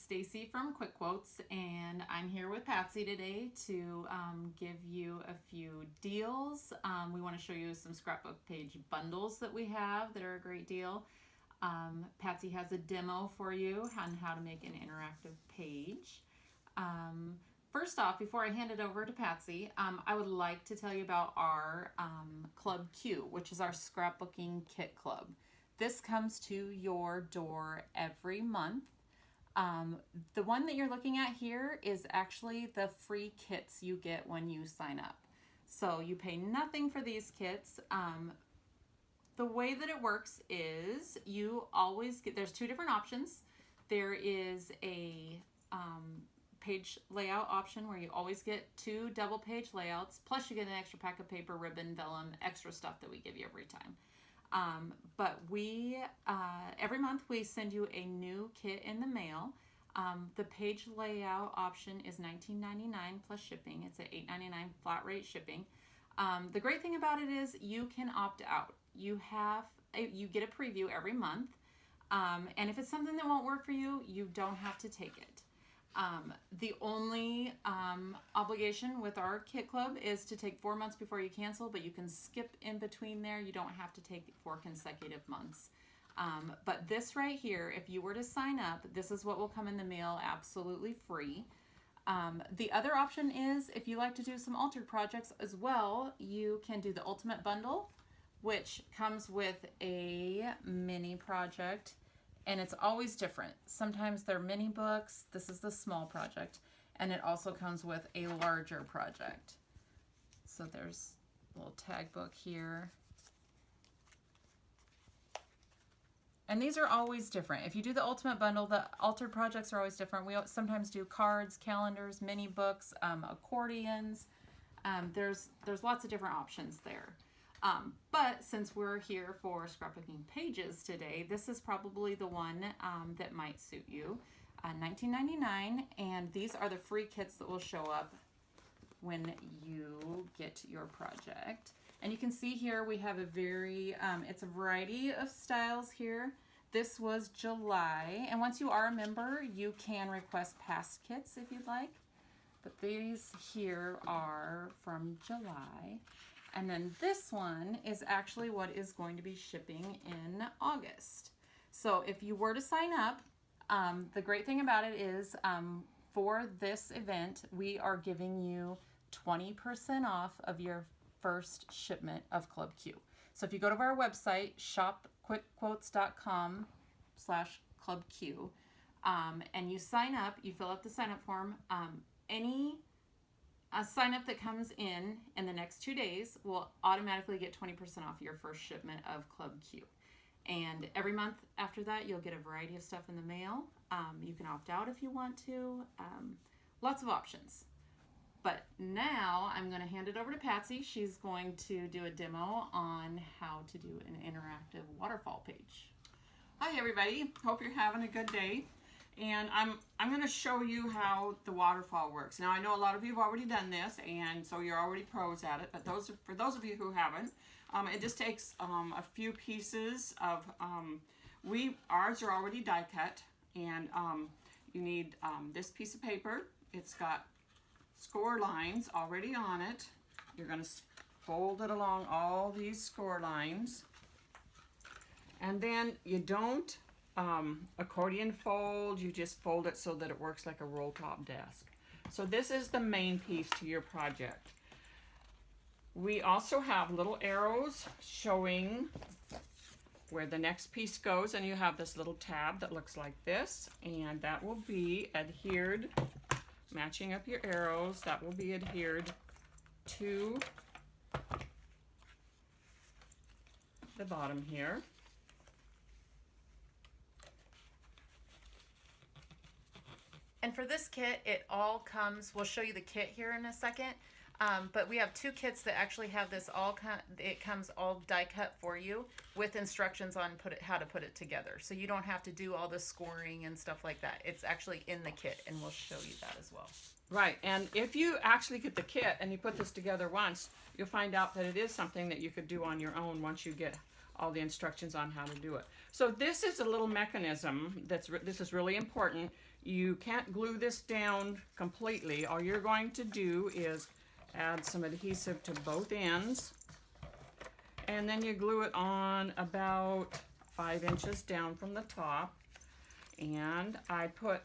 Stacy from Quick Quotes, and I'm here with Patsy today to give you a few deals. We want to show you some scrapbook page bundles that we have that are a great deal. Patsy has a demo for you on how to make an interactive page. First off, before I hand it over to Patsy, I would like to tell you about our Club Q, which is our scrapbooking kit club. This comes to your door every month. The one that you're looking at here is actually the free kits you get when you sign up. So you pay nothing for these kits. The way that it works is you always get, there's two different options. There is a page layout option where you always get 2 double page layouts, plus you get an extra pack of paper, ribbon, vellum, extra stuff that we give you every time. But we, every month we send you a new kit in the mail. The page layout option is $19.99 plus shipping. It's at $8.99 flat rate shipping. The great thing about it is you can opt out. You get a preview every month. And if it's something that won't work for you, you don't have to take it. The only obligation with our kit club is to take 4 months before you cancel, but you can skip in between there. You don't have to take 4 consecutive months. But this right here, if you were to sign up, this is what will come in the mail absolutely free. The other option is if you like to do some altered projects as well, you can do the Ultimate Bundle, which comes with a mini project. And it's always different. Sometimes they're mini books. This is the small project. And it also comes with a larger project. So there's a little tag book here. And these are always different. If you do the Ultimate Bundle, the altered projects are always different. We sometimes do cards, calendars, mini books, accordions. There's lots of different options there. But since we're here for scrapbooking pages today, this is probably the one that might suit you. $19.99, and these are the free kits that will show up when you get your project. And you can see here we have a it's a variety of styles here. This was July, and once you are a member, you can request past kits if you'd like. But these here are from July. And then this one is actually what is going to be shipping in August. So if you were to sign up, the great thing about it is for this event, we are giving you 20% off of your first shipment of Club Q. So if you go to our website, shopquickquotes.com/clubq, and you sign up, you fill out the sign up form, a sign up that comes in the next 2 days will automatically get 20% off your first shipment of Club Q. And every month after that, you'll get a variety of stuff in the mail. You can opt out if you want to. Lots of options. But now I'm going to hand it over to Patsy. She's going to do a demo on how to do an interactive waterfall page. Hi everybody, hope you're having a good day. And I'm going to show you how the waterfall works. Now I know a lot of you have already done this, and so you're already pros at it. But for those of you who haven't, it just takes a few pieces of ours are already die cut, and you need this piece of paper. It's got score lines already on it. You're going to fold it along all these score lines, and then you don't accordion fold, you just fold it so that it works like a roll top desk. So this is the main piece to your project. We also have little arrows showing where the next piece goes, and you have this little tab that looks like this, and that will be adhered, matching up your arrows, that will be adhered to the bottom here. And for this kit, it all comes, we'll show you the kit here in a second, but we have 2 kits that actually have this it comes all die cut for you with instructions on how to put it together. So you don't have to do all the scoring and stuff like that. It's actually in the kit, and we'll show you that as well. Right, and if you actually get the kit and you put this together once, you'll find out that it is something that you could do on your own once you get all the instructions on how to do it. So this is a little mechanism this is really important. you can't glue this down completely. All you're going to do is add some adhesive to both ends, and then you glue it on about 5 inches down from the top. And I put,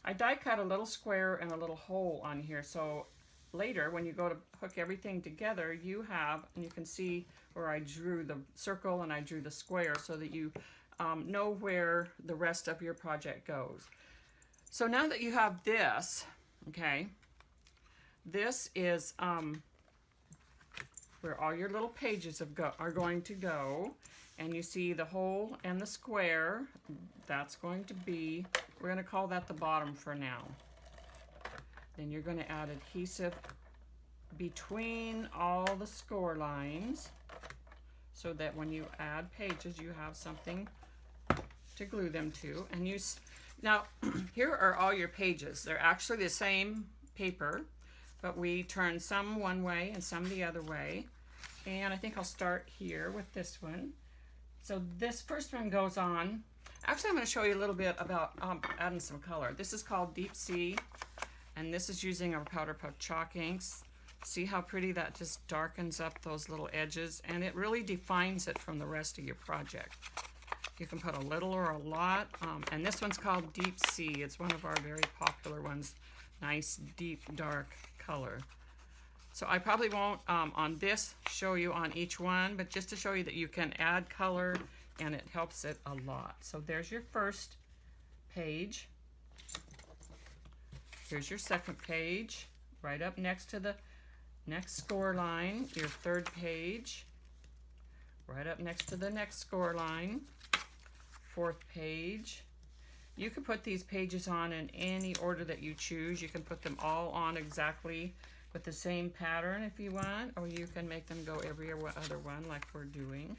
I die cut a little square and a little hole on here, so later when you go to hook everything together, you have, and you can see where I drew the circle and I drew the square so that you know where the rest of your project goes. So now that you have this, okay, this is where all your little pages are going to go. And you see the hole and the square, that's going to be, we're going to call that the bottom for now. Then you're going to add adhesive between all the score lines so that when you add pages, you have something to glue them to. And now, here are all your pages. They're actually the same paper, but we turn some one way and some the other way. And I think I'll start here with this one. So this first one goes on. Actually, I'm going to show you a little bit about adding some color. This is called Deep Sea, and this is using our Powder Puff chalk inks. See how pretty that just darkens up those little edges, and it really defines it from the rest of your project. You can put a little or a lot, and this one's called Deep Sea. It's one of our very popular ones. Nice, deep, dark color. So I probably won't on this show you on each one, but just to show you that you can add color and it helps it a lot. So there's your first page. Here's your second page, right up next to the next score line. Your third page, right up next to the next score line. Fourth page. You can put these pages on in any order that you choose. You can put them all on exactly with the same pattern if you want, or you can make them go every other one like we're doing.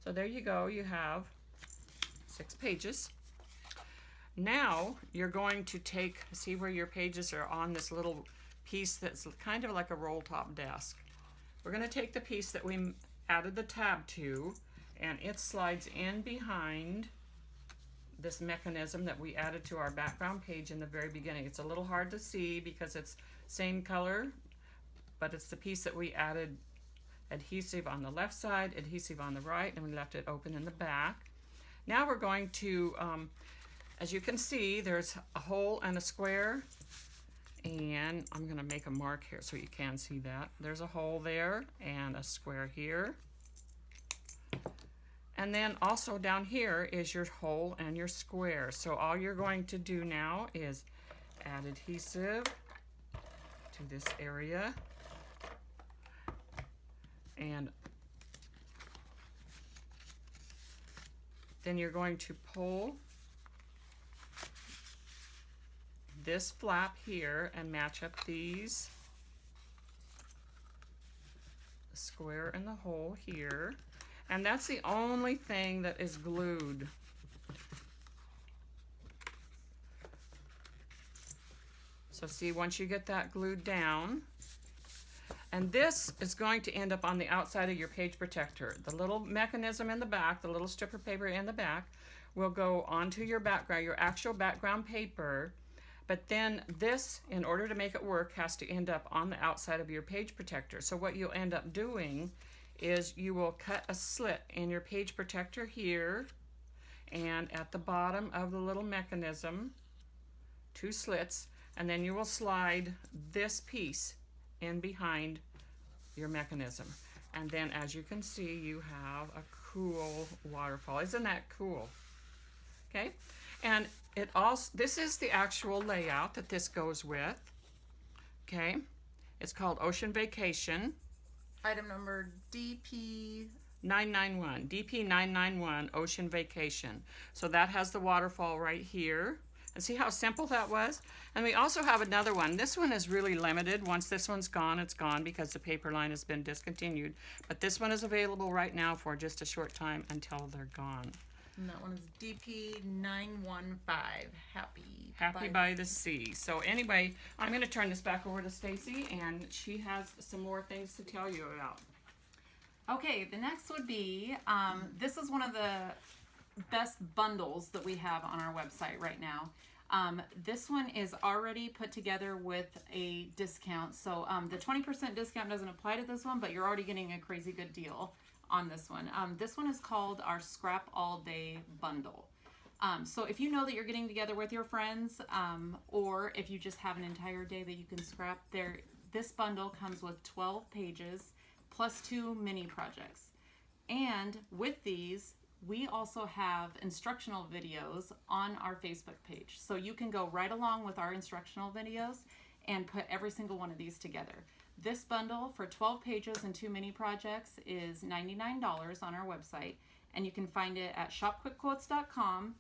So there you go, you have 6 pages. Now you're going to take, see where your pages are on this little piece that's kind of like a roll top desk. We're going to take the piece that we added the tab to, and it slides in behind this mechanism that we added to our background page in the very beginning. It's a little hard to see because it's same color, but it's the piece that we added adhesive on the left side, adhesive on the right, and we left it open in the back. Now we're going to, as you can see, there's a hole and a square, and I'm going to make a mark here so you can see that. There's a hole there and a square here. And then also down here is your hole and your square. So all you're going to do now is add adhesive to this area, and then you're going to pull this flap here and match up these, the square and the hole here, and that's the only thing that is glued. So see, once you get that glued down, and this is going to end up on the outside of your page protector. The little mechanism in the back, the little strip of paper in the back, will go onto your background, your actual background paper, but then this, in order to make it work, has to end up on the outside of your page protector. So what you'll end up doing is you will cut a slit in your page protector here, and at the bottom of the little mechanism, 2 slits, and then you will slide this piece in behind your mechanism. And then as you can see, you have a cool waterfall. Isn't that cool? Okay, and it also, this is the actual layout that this goes with. Okay, it's called Ocean Vacation. Item number DP 991, DP 991 Ocean Vacation. So that has the waterfall right here. And see how simple that was? And we also have another one. This one is really limited. Once this one's gone, it's gone because the paper line has been discontinued. But this one is available right now for just a short time until they're gone. And that one is DP 915. Happy by the Sea. So anyway, I'm going to turn this back over to Stacy, and she has some more things to tell you about. Okay, the next would be, this is one of the best bundles that we have on our website right now. This one is already put together with a discount. So the 20% discount doesn't apply to this one, but you're already getting a crazy good deal on this one. This one is called our Scrap All Day Bundle. So if you know that you're getting together with your friends, or if you just have an entire day that you can scrap there, this bundle comes with 12 pages plus 2 mini projects. And with these, we also have instructional videos on our Facebook page. So you can go right along with our instructional videos and put every single one of these together. This bundle for 12 pages and 2 mini projects is $99 on our website, and you can find it at shopquickquotes.com,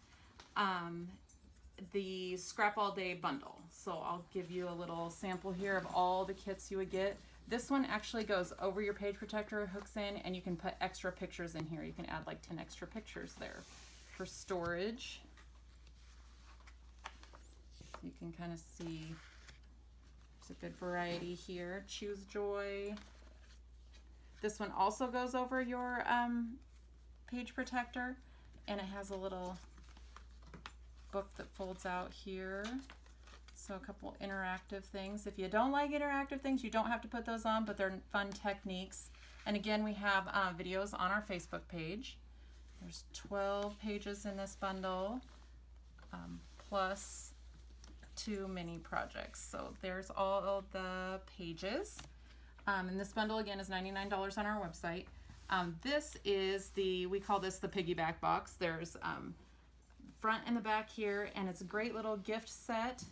the Scrap All Day Bundle. So I'll give you a little sample here of all the kits you would get. This one actually goes over your page protector, hooks in, and you can put extra pictures in here. You can add like 10 extra pictures there for storage. You can kind of see there's a good variety here. Choose Joy. This one also goes over your page protector, and it has a little book that folds out here. So a couple interactive things. If you don't like interactive things, you don't have to put those on, but they're fun techniques. And again, we have videos on our Facebook page. There's 12 pages in this bundle, plus 2 mini projects. So there's all of the pages. And this bundle again is $99 on our website. This is we call this the piggyback box. There's front and the back here, and it's a great little gift set.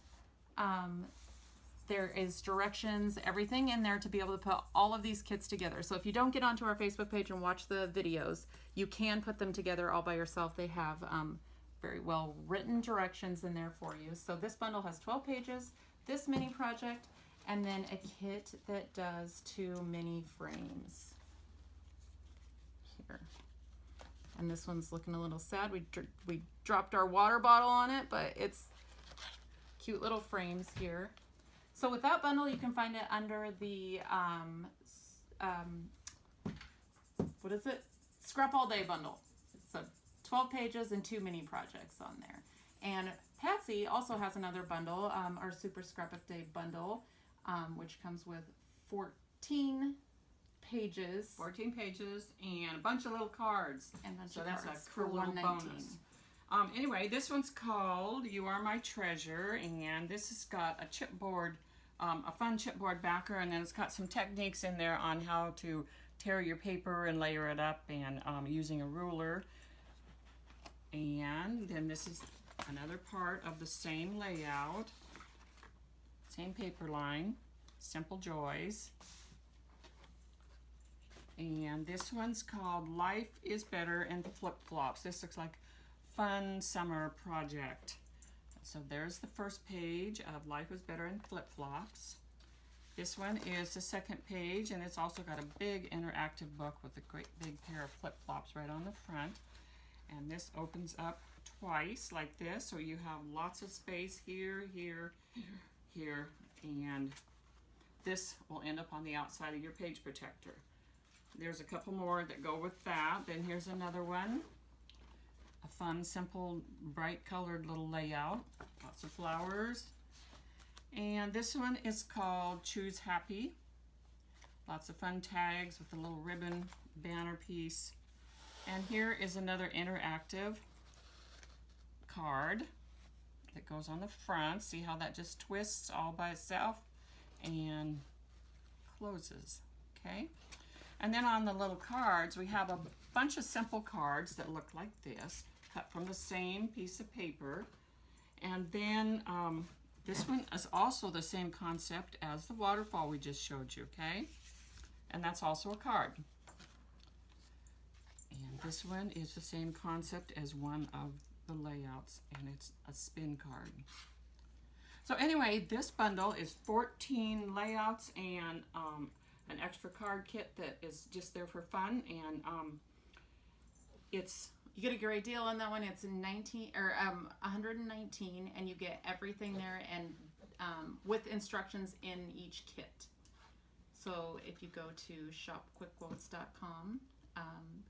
There is directions, everything in there to be able to put all of these kits together. So if you don't get onto our Facebook page and watch the videos, you can put them together all by yourself. They have very well written directions in there for you. So this bundle has 12 pages, this mini project, and then a kit that does 2 mini frames here. And this one's looking a little sad. We dropped our water bottle on it, but it's cute little frames here. So with that bundle, you can find it under the what is it? Scrap All Day Bundle. So 12 pages and 2 mini projects on there. And Patsy also has another bundle, our Super Scrap Up Day Bundle, which comes with 14 pages. 14 pages and a bunch of little cards. And a bunch so of that's cards a for cool little $119. bonus. Anyway, this one's called You Are My Treasure, and this has got a chipboard, a fun chipboard backer, and then it's got some techniques in there on how to tear your paper and layer it up, and using a ruler. And then this is another part of the same layout, same paper line, Simple Joys. And this one's called Life is Better in Flip-Flops. This looks like fun summer project. So there's the first page of Life is Better in Flip-Flops. This one is the second page, and it's also got a big interactive book with a great big pair of flip-flops right on the front. And this opens up twice like this, so you have lots of space here, here, here, and this will end up on the outside of your page protector. There's a couple more that go with that. Then here's another one. A fun, simple, bright colored little layout. Lots of flowers. And this one is called Choose Happy. Lots of fun tags with a little ribbon banner piece. And here is another interactive card that goes on the front. See how that just twists all by itself and closes, okay? And then on the little cards, we have a bunch of simple cards that look like this, cut from the same piece of paper. And then this one is also the same concept as the waterfall we just showed you, okay? And that's also a card. And this one is the same concept as one of the layouts, and it's a spin card. So anyway, this bundle is 14 layouts and an extra card kit that is just there for fun, and it's You get a great deal on that one. It's 119, and you get everything there, and with instructions in each kit. So if you go to shopquickquotes.com,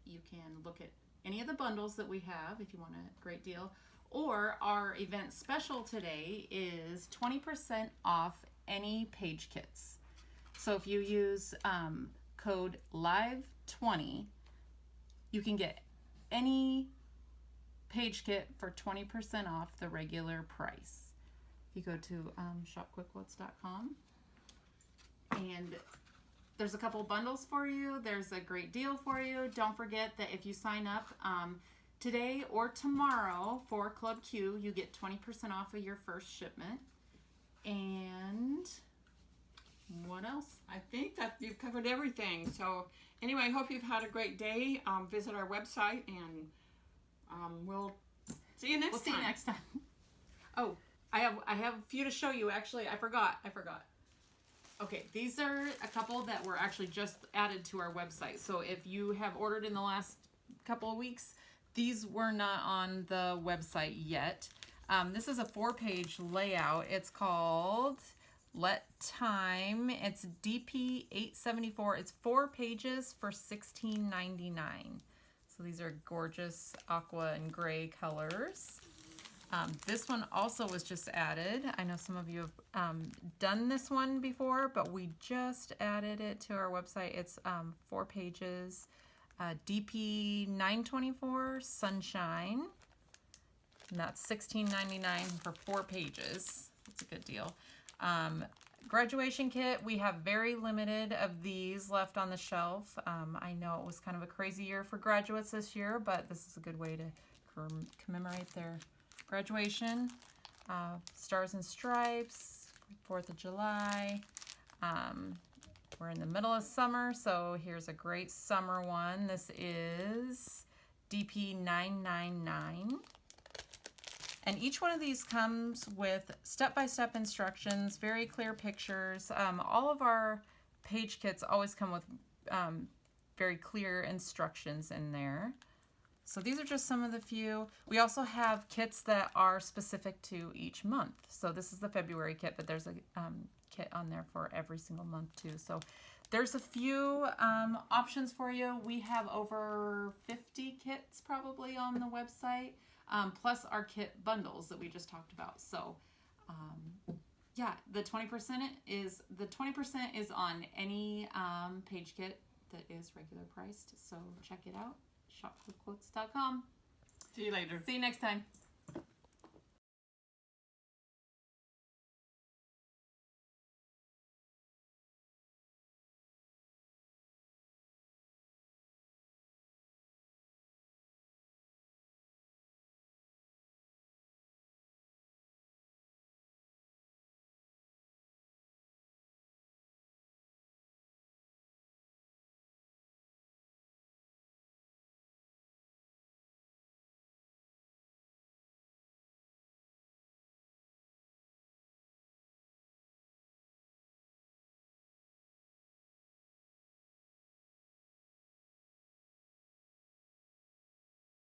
you can look at any of the bundles that we have if you want a great deal, Or our event special today is 20% off any page kits. So if you use code LIVE20, you can get any page kit for 20% off the regular price. If you go to shopquickwoods.com, and there's a couple bundles for you. There's a great deal for you. Don't forget that if you sign up today or tomorrow for Club Q, you get 20% off of your first shipment. And what else? I think that you've covered everything. So anyway, I hope you've had a great day. Visit our website, and we'll see you next time. We'll see you next time. Oh, I have a few to show you. Actually, I forgot. Okay, these are a couple that were actually just added to our website. So if you have ordered in the last couple of weeks, these were not on the website yet. This is a 4-page layout. It's called Let Time. It's DP 874. It's 4 pages for $16.99. So these are gorgeous aqua and gray colors. This one also was just added. I know some of you have done this one before, but we just added it to our website. It's 4 pages, DP 924 Sunshine, and that's $16.99 for 4 pages. That's a good deal. Graduation kit, we have very limited of these left on the shelf. I know it was kind of a crazy year for graduates this year, but this is a good way to commemorate their graduation. Stars and Stripes, 4th of July. We're in the middle of summer, so here's a great summer one. This is DP 999. And each one of these comes with step-by-step instructions, very clear pictures. All of our page kits always come with very clear instructions in there. So these are just some of the few. We also have kits that are specific to each month. So this is the February kit, but there's a kit on there for every single month too. So there's a few options for you. We have over 50 kits probably on the website, plus our kit bundles that we just talked about. So yeah, the 20% is on any page kit that is regular priced. So check it out. shopquickwoods.com. See you later. See you next time.